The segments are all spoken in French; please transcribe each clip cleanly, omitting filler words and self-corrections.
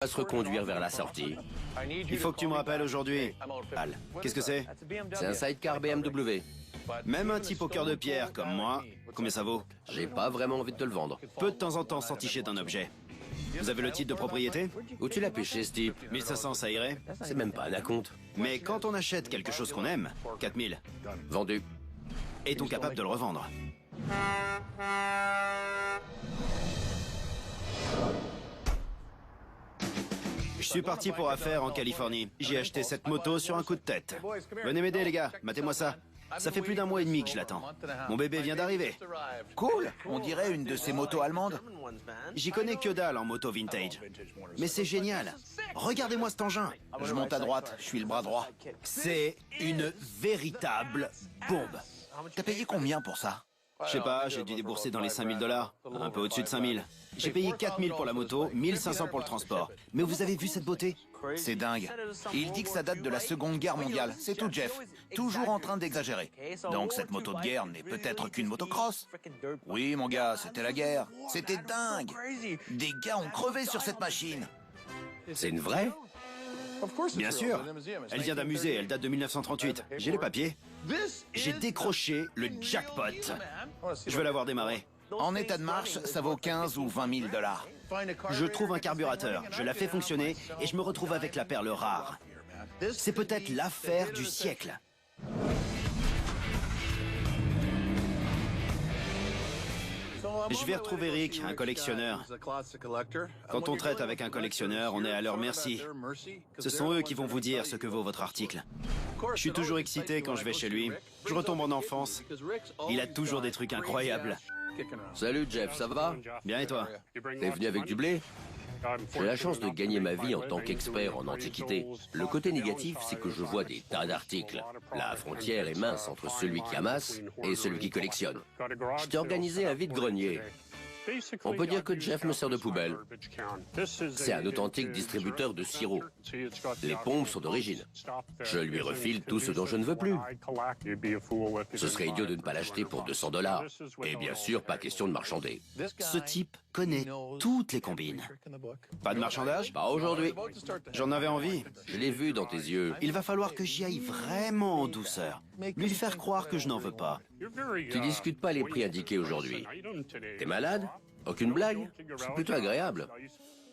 Va se reconduire vers la sortie. Il faut que tu me rappelles aujourd'hui. Al, qu'est-ce que c'est? C'est un sidecar BMW. Même un type au cœur de pierre comme moi, combien ça vaut? J'ai pas vraiment envie de te le vendre. Peut de temps en temps s'enticher d'un objet. Vous avez le titre de propriété? Où tu l'as pêché, ce type? 1500, ça irait? C'est même pas un acompte. Mais quand on achète quelque chose qu'on aime, 4000. Vendu. Est-on capable de le revendre? Je suis parti pour affaires en Californie. J'ai acheté cette moto sur un coup de tête. Venez m'aider les gars, matez-moi ça. Ça fait plus d'un mois et demi que je l'attends. Mon bébé vient d'arriver. Cool, on dirait une de ces motos allemandes. J'y connais que dalle en moto vintage. Mais c'est génial. Regardez-moi cet engin. Je monte à droite, je suis le bras droit. C'est une véritable bombe. T'as payé combien pour ça? Je sais pas, j'ai dû débourser dans les 5000 $, un peu au-dessus de 5000. J'ai payé 4000 pour la moto, 1500 pour le transport. Mais vous avez vu cette beauté? C'est dingue. Il dit que ça date de la Seconde Guerre mondiale. C'est tout, Jeff. Toujours en train d'exagérer. Donc cette moto de guerre n'est peut-être qu'une motocross. Oui, mon gars, c'était la guerre. C'était dingue. Des gars ont crevé sur cette machine. C'est une vraie? Bien sûr. Elle vient d'un musée, elle date de 1938. J'ai les papiers. J'ai décroché le jackpot. Je veux l'avoir démarré. En état de marche, ça vaut 15 ou 20 000 $. Je trouve un carburateur, je la fais fonctionner et je me retrouve avec la perle rare. C'est peut-être l'affaire du siècle. Je vais retrouver Rick, un collectionneur. Quand on traite avec un collectionneur, on est à leur merci. Ce sont eux qui vont vous dire ce que vaut votre article. Je suis toujours excité quand je vais chez lui. Je retombe en enfance. Il a toujours des trucs incroyables. Salut Jeff, ça va? Bien et toi? T'es venu avec du blé? J'ai la chance de gagner ma vie en tant qu'expert en antiquité. Le côté négatif, c'est que je vois des tas d'articles. La frontière est mince entre celui qui amasse et celui qui collectionne. Je t'ai organisé un vide-grenier. On peut dire que Jeff me sert de poubelle. C'est un authentique distributeur de sirop. Les pompes sont d'origine. Je lui refile tout ce dont je ne veux plus. Ce serait idiot de ne pas l'acheter pour 200 $. Et bien sûr, pas question de marchander. Ce type connaît toutes les combines. Pas de marchandage? Pas aujourd'hui. J'en avais envie. Je l'ai vu dans tes yeux. Il va falloir que j'y aille vraiment en douceur. Lui faire croire que je n'en veux pas. Tu discutes pas les prix indiqués aujourd'hui. T'es malade? Aucune blague? C'est plutôt agréable.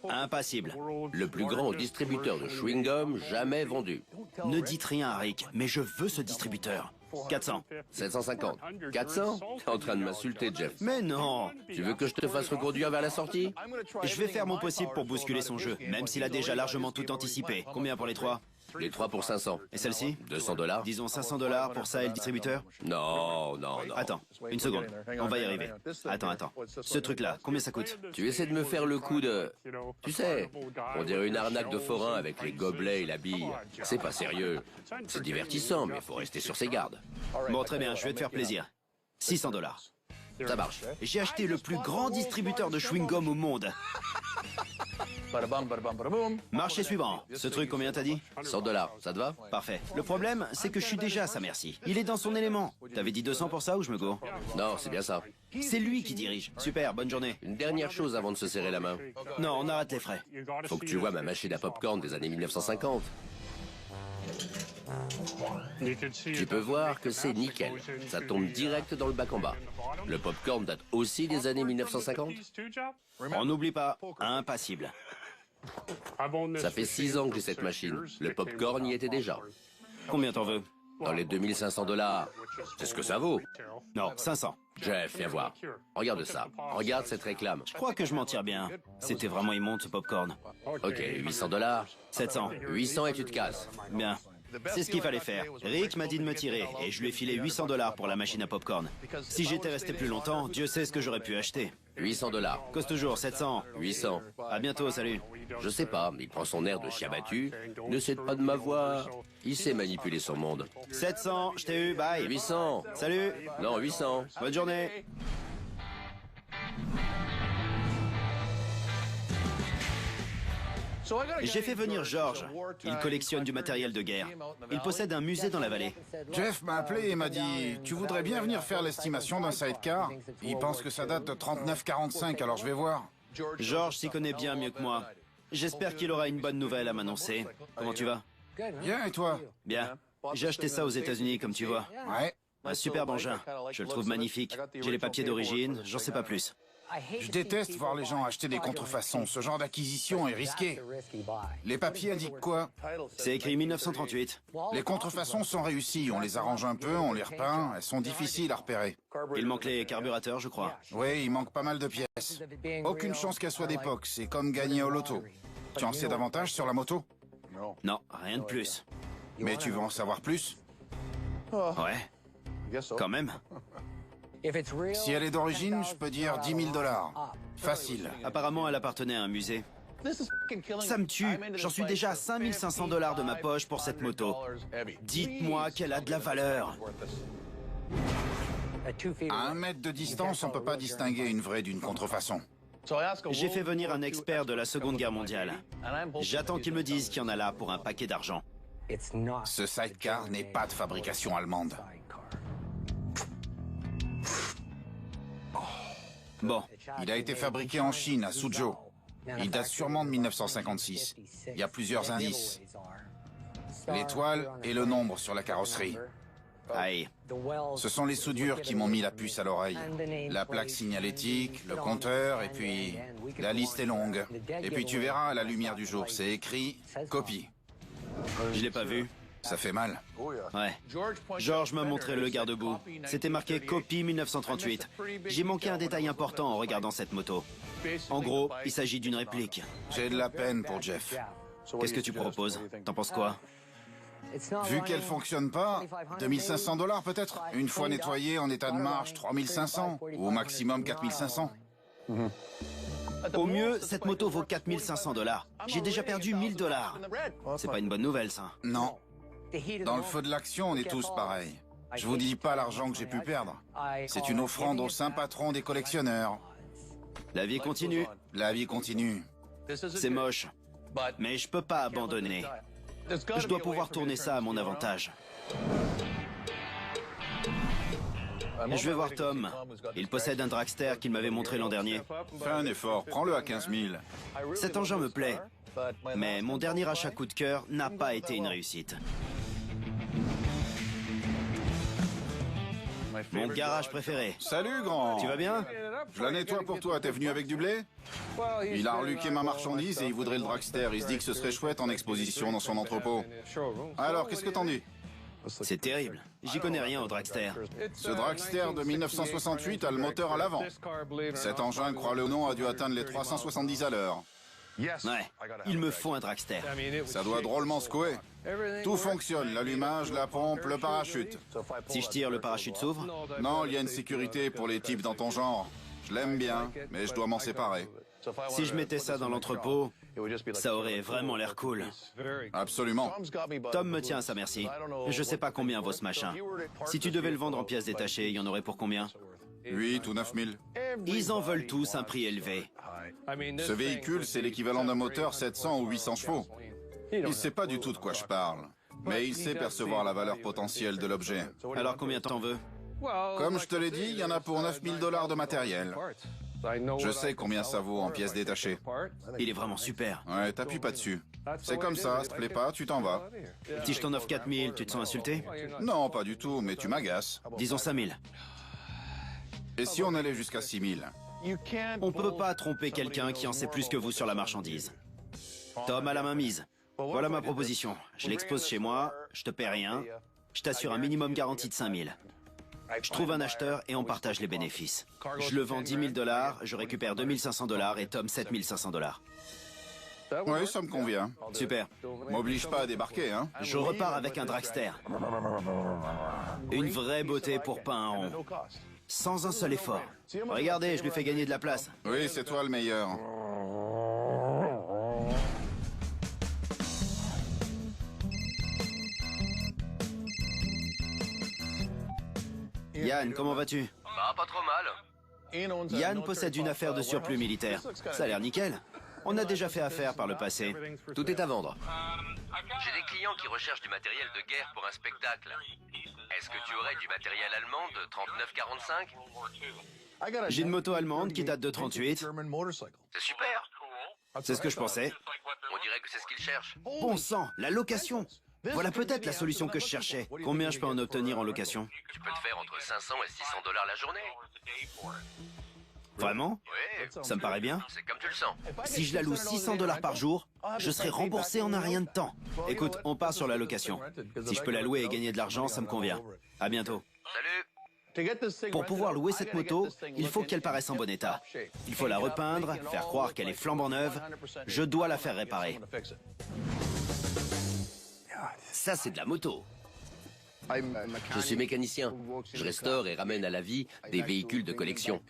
Impassible. Le plus grand distributeur de chewing-gum jamais vendu. Ne dites rien à Rick, mais je veux ce distributeur. 400. 750. 400? T'es en train de m'insulter, Jeff. Mais non! Tu veux que je te fasse reconduire vers la sortie? Je vais faire mon possible pour bousculer son jeu, même s'il a déjà largement tout anticipé. Combien pour les trois? Les 3 pour 500. Et celle-ci? 200 $. Disons 500 $ pour ça et le distributeur? Non, non, non. Attends, une seconde. On va y arriver. Attends. Ce truc-là, combien ça coûte? Tu essaies de me faire le coup de... Tu sais, on dirait une arnaque de forain avec les gobelets et la bille. C'est pas sérieux. C'est divertissant, mais faut rester sur ses gardes. Bon, très bien, je vais te faire plaisir. 600 $. Ça marche. J'ai acheté le plus grand distributeur de chewing-gum au monde. Marché suivant. Ce truc, combien t'as dit? 100 $, ça te va? Parfait. Le problème, c'est que je suis déjà à sa merci. Il est dans son élément. T'avais dit 200 pour ça ou je me gourre? Non, c'est bien ça. C'est lui qui dirige. Super, bonne journée. Une dernière chose avant de se serrer la main. Non, on arrête les frais. Faut que tu vois ma machine à popcorn des années 1950. Tu peux voir que c'est nickel. Ça tombe direct dans le bac en bas. Le popcorn date aussi des années 1950. On n'oublie pas, impassible. Ça fait 6 ans que j'ai cette machine. Le popcorn y était déjà. Combien t'en veux? Dans les 2500 $. C'est ce que ça vaut. Non, 500. Jeff, viens voir. Regarde ça. Regarde cette réclame. Je crois que je m'en tire bien. C'était vraiment immonde ce popcorn. Ok, 800 $. 700. 800 et tu te casses. Bien. C'est ce qu'il fallait faire. Rick m'a dit de me tirer et je lui ai filé 800 $ pour la machine à popcorn. Si j'étais resté plus longtemps, Dieu sait ce que j'aurais pu acheter. 800 $. Cause toujours, 700. 800. À bientôt, salut. Je sais pas, mais il prend son air de chien battu. Ne cède pas de m'avoir. Il sait manipuler son monde. 700, je t'ai eu, bye. 800. Salut. Non, 800. Bonne journée. J'ai fait venir George. Il collectionne du matériel de guerre. Il possède un musée dans la vallée. Jeff m'a appelé et m'a dit « Tu voudrais bien venir faire l'estimation d'un sidecar ?» Il pense que ça date de 39-45, alors je vais voir. George s'y connaît bien mieux que moi. J'espère qu'il aura une bonne nouvelle à m'annoncer. Comment tu vas? Bien, et toi? Bien. J'ai acheté ça aux États-Unis, comme tu vois. Ouais. Un superbe engin. Je le trouve magnifique. J'ai les papiers d'origine, j'en sais pas plus. Je déteste voir les gens acheter des contrefaçons. Ce genre d'acquisition est risqué. Les papiers indiquent quoi? C'est écrit 1938. Les contrefaçons sont réussies. On les arrange un peu, on les repeint. Elles sont difficiles à repérer. Il manque les carburateurs, je crois. Oui, il manque pas mal de pièces. Aucune chance qu'elles soient d'époque. C'est comme gagner au loto. Tu en sais davantage sur la moto? Non, rien de plus. Mais tu veux en savoir plus? Ouais, quand même. Si elle est d'origine, je peux dire 10 000 $. Facile. Apparemment, elle appartenait à un musée. Ça me tue. J'en suis déjà à 5 500 $ de ma poche pour cette moto. Dites-moi qu'elle a de la valeur. À 1 mètre de distance, on peut pas distinguer une vraie d'une contrefaçon. J'ai fait venir un expert de la Seconde Guerre mondiale. J'attends qu'il me dise qu'il y en a là pour un paquet d'argent. Ce sidecar n'est pas de fabrication allemande. Bon, Il a été fabriqué en Chine, à Suzhou. Il date sûrement de 1956. Il y a plusieurs indices. L'étoile et le nombre sur la carrosserie. aïe. Ce sont les soudures qui m'ont mis la puce à l'oreille. La plaque signalétique, le compteur, et puis... La liste est longue. Et puis tu verras à la lumière du jour, c'est écrit « Copie Je l'ai pas vu. ». Ça fait mal. Ouais. George m'a montré le garde-boue. C'était marqué copie 1938. J'ai manqué un détail important en regardant cette moto. En gros, il s'agit d'une réplique. J'ai de la peine pour Jeff. Qu'est-ce que tu proposes? T'en penses quoi? Vu qu'elle fonctionne pas, 2500 $ peut-être? Une fois nettoyée en état de marche, 3500? Ou au maximum 4500? Au mieux, cette moto vaut 4 500 $. J'ai déjà perdu 1 000 $. C'est pas une bonne nouvelle, ça. Non. Dans le feu de l'action, on est tous pareils. Je vous dis pas l'argent que j'ai pu perdre. C'est une offrande au saint patron des collectionneurs. La vie continue. La vie continue. C'est moche. Mais je peux pas abandonner. Je dois pouvoir tourner ça à mon avantage. Je vais voir Tom. Il possède un dragster qu'il m'avait montré l'an dernier. Fais un effort, prends-le à 15 000. Cet engin me plaît. Mais mon dernier achat coup de cœur n'a pas été une réussite. Mon garage préféré. Salut, grand. Tu vas bien? Je la nettoie pour toi, t'es venu avec du blé? Il a reluqué ma marchandise et il voudrait le dragster. Il se dit que ce serait chouette en exposition dans son entrepôt. Alors, qu'est-ce que t'en dis? C'est terrible. J'y connais rien au dragster. Ce dragster de 1968 a le moteur à l'avant. Cet engin, crois-le ou non, a dû atteindre les 370 à l'heure. Ouais, il me faut un dragster. Ça doit drôlement secouer. Tout fonctionne, l'allumage, la pompe, le parachute. Si je tire, le parachute s'ouvre? Non, il y a une sécurité pour les types dans ton genre. Je l'aime bien, mais je dois m'en séparer. Si je mettais ça dans l'entrepôt, ça aurait vraiment l'air cool. Absolument. Tom me tient à sa merci. Je sais pas combien vaut ce machin. Si tu devais le vendre en pièces détachées, il y en aurait pour combien? 8 ou 9 000. Ils en veulent tous un prix élevé. Ce véhicule, c'est l'équivalent d'un moteur 700 ou 800 chevaux. Il sait pas du tout de quoi je parle, mais il sait percevoir la valeur potentielle de l'objet. Alors combien t'en veux? Comme je te l'ai dit, il y en a pour 9 000 $ de matériel. Je sais combien ça vaut en pièces détachées. Il est vraiment super. Ouais, t'appuies pas dessus. C'est comme ça te plaît pas, tu t'en vas. Si je t'en offre 4 000, tu te sens insulté? Non, pas du tout, mais tu m'agaces. Disons 5 000. Et si on allait jusqu'à 6 000? On peut pas tromper quelqu'un qui en sait plus que vous sur la marchandise. Tom a la main mise. Voilà ma proposition. Je l'expose chez moi, je te paie rien, je t'assure un minimum garanti de 5 000. Je trouve un acheteur et on partage les bénéfices. Je le vends 10 000 $, je récupère 2 500 $ et Tom 7 500 $. Oui, ça me convient. Super. M'oblige pas à débarquer, hein. Je repars avec un dragster. Une vraie beauté pour pas un rond. Sans un seul effort. Regardez, je lui fais gagner de la place. Oui, c'est toi le meilleur. Yann, comment vas-tu? Bah, pas trop mal. Yann possède une affaire de surplus militaire. Ça a l'air nickel. On a déjà fait affaire par le passé. Tout est à vendre. J'ai des clients qui recherchent du matériel de guerre pour un spectacle. Est-ce que tu aurais du matériel allemand de 39-45? J'ai une moto allemande qui date de 38. C'est super. C'est ce que je pensais. On dirait que c'est ce qu'il cherche. Bon sang, la location. Voilà peut-être la solution que je cherchais. Combien je peux en obtenir en location? Tu peux te faire entre 500 et 600 dollars la journée. Vraiment? Oui. Ça me paraît bien. C'est comme tu le sens. Si je la loue 600 dollars par jour, je serai remboursé en un rien de temps. Écoute, on part sur la location. Si je peux la louer et gagner de l'argent, ça me convient. À bientôt. Salut. Pour pouvoir louer cette moto, il faut qu'elle paraisse en bon état. Il faut la repeindre, faire croire qu'elle est flambant neuve. Je dois la faire réparer. Ça, c'est de la moto. Je suis mécanicien. Je restaure et ramène à la vie des véhicules de collection.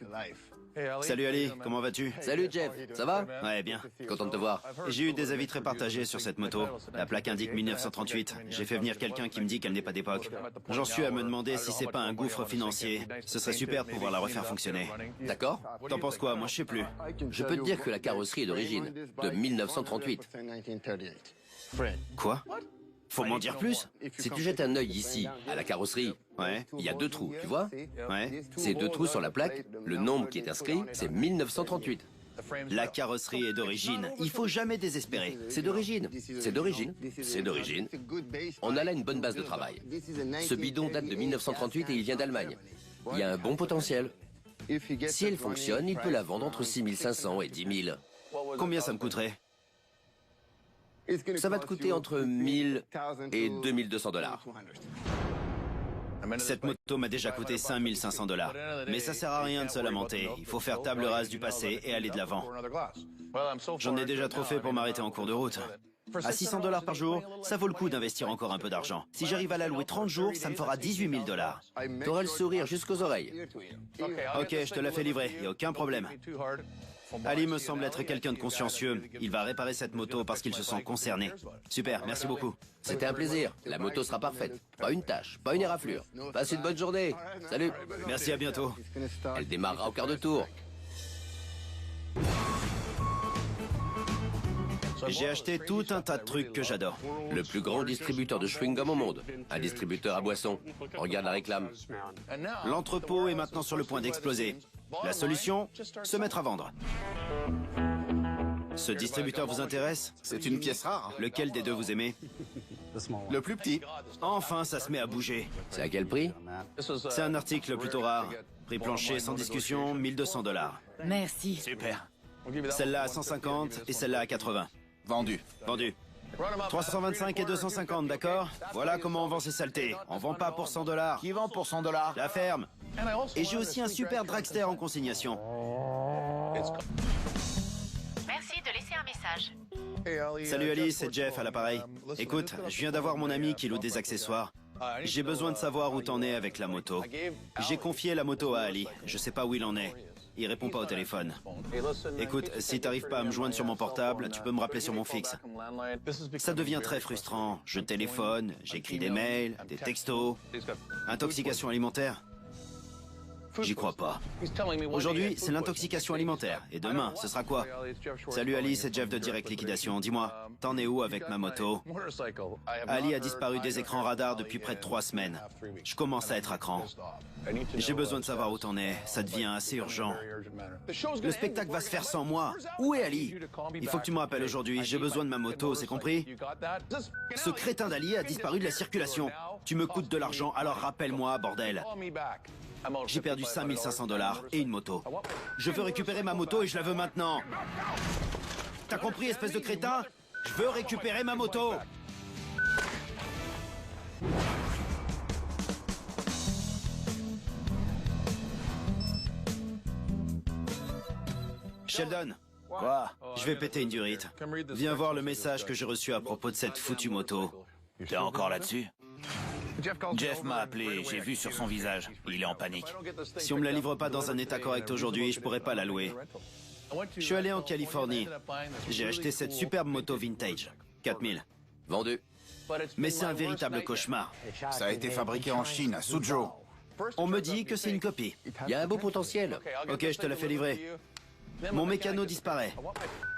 Salut Ali, comment vas-tu? Salut Jeff, ça va? Ouais, bien. Content de te voir. J'ai eu des avis très partagés sur cette moto. La plaque indique 1938. J'ai fait venir quelqu'un qui me dit qu'elle n'est pas d'époque. J'en suis à me demander si c'est pas un gouffre financier. Ce serait super de pouvoir la refaire fonctionner. D'accord? T'en penses quoi? Moi, je sais plus. Je peux te dire que la carrosserie est d'origine, de 1938. Quoi? Faut m'en dire plus? Si tu jettes un œil ici, à la carrosserie, Ouais, il y a 2 trous, tu vois? ouais. Ces 2 trous sur la plaque, le nombre qui est inscrit, c'est 1938. La carrosserie est d'origine. Il faut jamais désespérer. C'est d'origine, c'est d'origine, c'est d'origine. On a là une bonne base de travail. Ce bidon date de 1938 et il vient d'Allemagne. Il y a un bon potentiel. Si elle fonctionne, il peut la vendre entre 6500 et 10 000. Combien ça me coûterait? Ça va te coûter entre 1000 et 2200 dollars. Cette moto m'a déjà coûté 5500 dollars. Mais ça sert à rien de se lamenter. Il faut faire table rase du passé et aller de l'avant. J'en ai déjà trop fait pour m'arrêter en cours de route. À 600 dollars par jour, ça vaut le coup d'investir encore un peu d'argent. Si j'arrive à la louer 30 jours, ça me fera 18 000 dollars. T'auras le sourire jusqu'aux oreilles. Ok, je te la fais livrer, y a aucun problème. Ali me semble être quelqu'un de consciencieux. Il va réparer cette moto parce qu'il se sent concerné. Super, merci beaucoup. C'était un plaisir. La moto sera parfaite. Pas une tache, pas une éraflure. Passe une bonne journée. Salut. Merci, à bientôt. Elle démarrera au quart de tour. J'ai acheté tout un tas de trucs que j'adore. Le plus grand distributeur de chewing-gum au monde. Un distributeur à boissons. Regarde la réclame. L'entrepôt est maintenant sur le point d'exploser. La solution, se mettre à vendre. Ce distributeur vous intéresse? C'est une pièce rare. Lequel des deux vous aimez? Le plus petit. Enfin, ça se met à bouger. C'est à quel prix? C'est un article plutôt rare. Prix plancher sans discussion, 1200 dollars. Merci. Super. Celle-là à 150 et celle-là à 80. Vendu. Vendu. 325 et 250, d'accord? Voilà comment on vend ces saletés. On vend pas pour 100 dollars. Qui vend pour 100 dollars? La ferme. Et j'ai aussi un super dragster en consignation. Merci de laisser un message. Salut Ali, c'est Jeff à l'appareil. Écoute, je viens d'avoir mon ami qui loue des accessoires. J'ai besoin de savoir où t'en es avec la moto. J'ai confié la moto à Ali. Je sais pas où il en est. Il répond pas au téléphone. Écoute, si t'arrives pas à me joindre sur mon portable, tu peux me rappeler sur mon fixe. Ça devient très frustrant. Je téléphone, j'écris des mails, des textos. Intoxication alimentaire? J'y crois pas. Aujourd'hui, c'est l'intoxication alimentaire. Et demain, ce sera quoi? Salut Ali, c'est Jeff de Direct Liquidation. Dis-moi, t'en es où avec ma moto? Ali a disparu des écrans radars depuis près de 3 semaines. Je commence à être à cran. J'ai besoin de savoir où t'en es. Ça devient assez urgent. Le spectacle va se faire sans moi. Où est Ali? Il faut que tu me rappelles aujourd'hui. J'ai besoin de ma moto, c'est compris? Ce crétin d'Ali a disparu de la circulation. Tu me coûtes de l'argent, alors rappelle-moi, bordel. J'ai perdu 5500 dollars et une moto. Je veux récupérer ma moto et je la veux maintenant. T'as compris, espèce de crétin? Je veux récupérer ma moto. Sheldon. Quoi? Je vais péter une durite. Viens voir le message que j'ai reçu à propos de cette foutue moto. T'es encore là-dessus? Jeff m'a appelé, j'ai vu sur son visage. Il est en panique. Si on me la livre pas dans un état correct aujourd'hui, je pourrais pas la louer. Je suis allé en Californie. J'ai acheté cette superbe moto vintage. 4000. Vendu. Mais c'est un véritable cauchemar. Ça a été fabriqué en Chine, à Suzhou. On me dit que c'est une copie. Il y a un beau potentiel. Ok, je te la fais livrer. Mon mécano disparaît.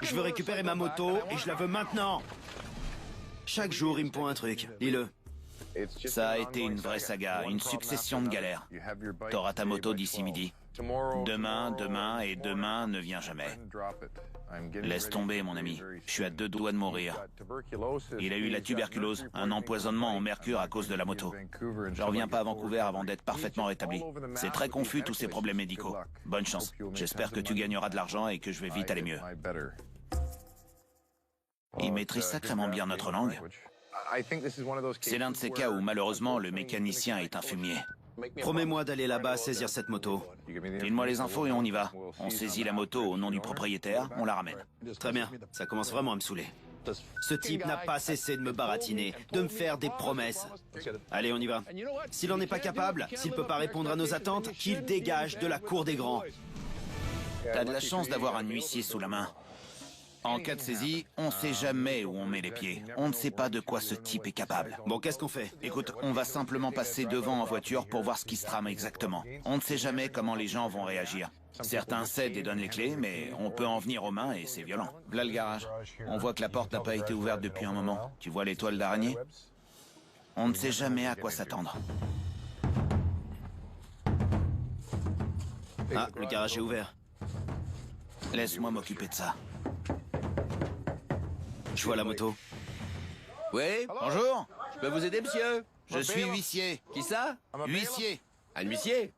Je veux récupérer ma moto et je la veux maintenant. Chaque jour, il me pond un truc. Lis-le. Ça a été une vraie saga, une succession de galères. T'auras ta moto d'ici midi. Demain, demain et demain ne vient jamais. Laisse tomber, mon ami. Je suis à 2 doigts de mourir. Il a eu la tuberculose, un empoisonnement au mercure à cause de la moto. Je reviens pas à Vancouver avant d'être parfaitement rétabli. C'est très confus tous ces problèmes médicaux. Bonne chance. J'espère que tu gagneras de l'argent et que je vais vite aller mieux. Il maîtrise sacrément bien notre langue. C'est l'un de ces cas où malheureusement le mécanicien est un fumier. Promets-moi d'aller là-bas saisir cette moto. File-moi les infos et on y va. On saisit la moto au nom du propriétaire, on la ramène. Très bien, ça commence vraiment à me saouler. Ce type n'a pas cessé de me baratiner, de me faire des promesses. Allez, on y va. S'il en est pas capable, s'il peut pas répondre à nos attentes, qu'il dégage de la cour des grands. T'as de la chance d'avoir un huissier sous la main. En cas de saisie, on sait jamais où on met les pieds. On ne sait pas de quoi ce type est capable. Bon, qu'est-ce qu'on fait? Écoute, on va simplement passer devant en voiture pour voir ce qui se trame exactement. On ne sait jamais comment les gens vont réagir. Certains cèdent et donnent les clés, mais on peut en venir aux mains et c'est violent. Voilà le garage. On voit que la porte n'a pas été ouverte depuis un moment. Tu vois les toiles d'araignée? On ne sait jamais à quoi s'attendre. Ah, le garage est ouvert. Laisse-moi m'occuper de ça. Je vois la moto. Oui? Bonjour, Je peux vous aider, monsieur? je suis huissier. Qui ça? Huissier. Un huissier?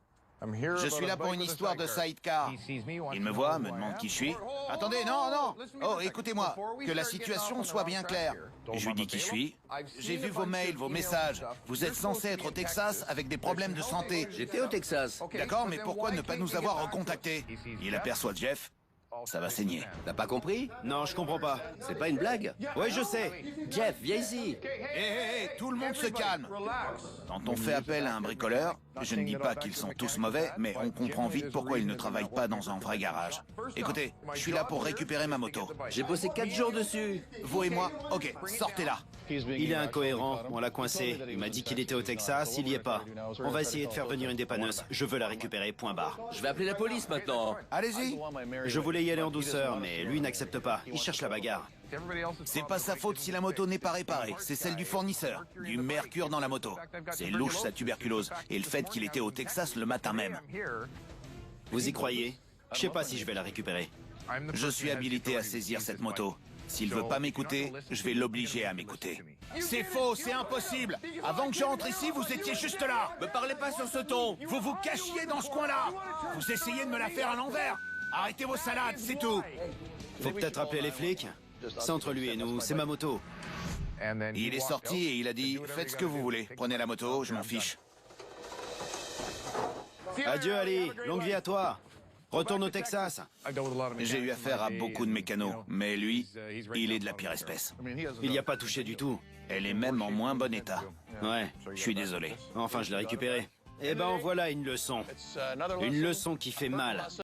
Je suis là pour une histoire de sidecar. Il me voit, me demande qui je suis. Attendez, non, non. Oh, écoutez-moi, que la situation soit bien claire. Je lui dis qui je suis. J'ai vu vos mails, vos messages. Vous êtes censé être au Texas avec des problèmes de santé. J'étais au Texas. D'accord, mais pourquoi ne pas nous avoir recontactés? Il aperçoit Jeff. Ça va saigner. T'as pas compris? Non, je comprends pas. C'est pas une blague? Ouais, je sais. Jeff, viens ici. Hé, tout le monde se calme. Quand on fait appel à un bricoleur, je ne dis pas qu'ils sont tous mauvais, mais on comprend vite pourquoi ils ne travaillent pas dans un vrai garage. Écoutez, je suis là pour récupérer ma moto. J'ai bossé 4 jours dessus. Vous et moi, ok, sortez-la. Il est incohérent, on l'a coincé. Il m'a dit qu'il était au Texas, il y est pas. On va essayer de faire venir une dépanneuse. Je veux la récupérer, point barre. Je vais appeler la police maintenant. Allez-y. Je voulais y aller en douceur, mais lui n'accepte pas. Il cherche la bagarre. C'est pas sa faute si la moto n'est pas réparée, c'est celle du fournisseur. Du mercure dans la moto. C'est louche sa tuberculose et le fait qu'il était au Texas le matin même. Vous y croyez? Je sais pas si je vais la récupérer. Je suis habilité à saisir cette moto. S'il veut pas m'écouter, je vais l'obliger à m'écouter. C'est faux, c'est impossible. Avant que j'entre ici, vous étiez juste là. Me parlez pas sur ce ton. Vous vous cachiez dans ce coin-là. Vous essayez de me la faire à l'envers. Arrêtez vos salades, c'est tout. Faut peut-être appeler les flics. C'est entre lui et nous, c'est ma moto. Il est sorti et il a dit « Faites ce que vous voulez. Prenez la moto, je m'en fiche. » Adieu Ali, longue vie à toi. Retourne au Texas. J'ai eu affaire à beaucoup de mécanos, mais lui, il est de la pire espèce. Il n'y a pas touché du tout. Elle est même en moins bon état. Ouais, Je suis désolé. enfin je l'ai récupéré. Eh ben voilà une leçon. Une leçon qui fait mal.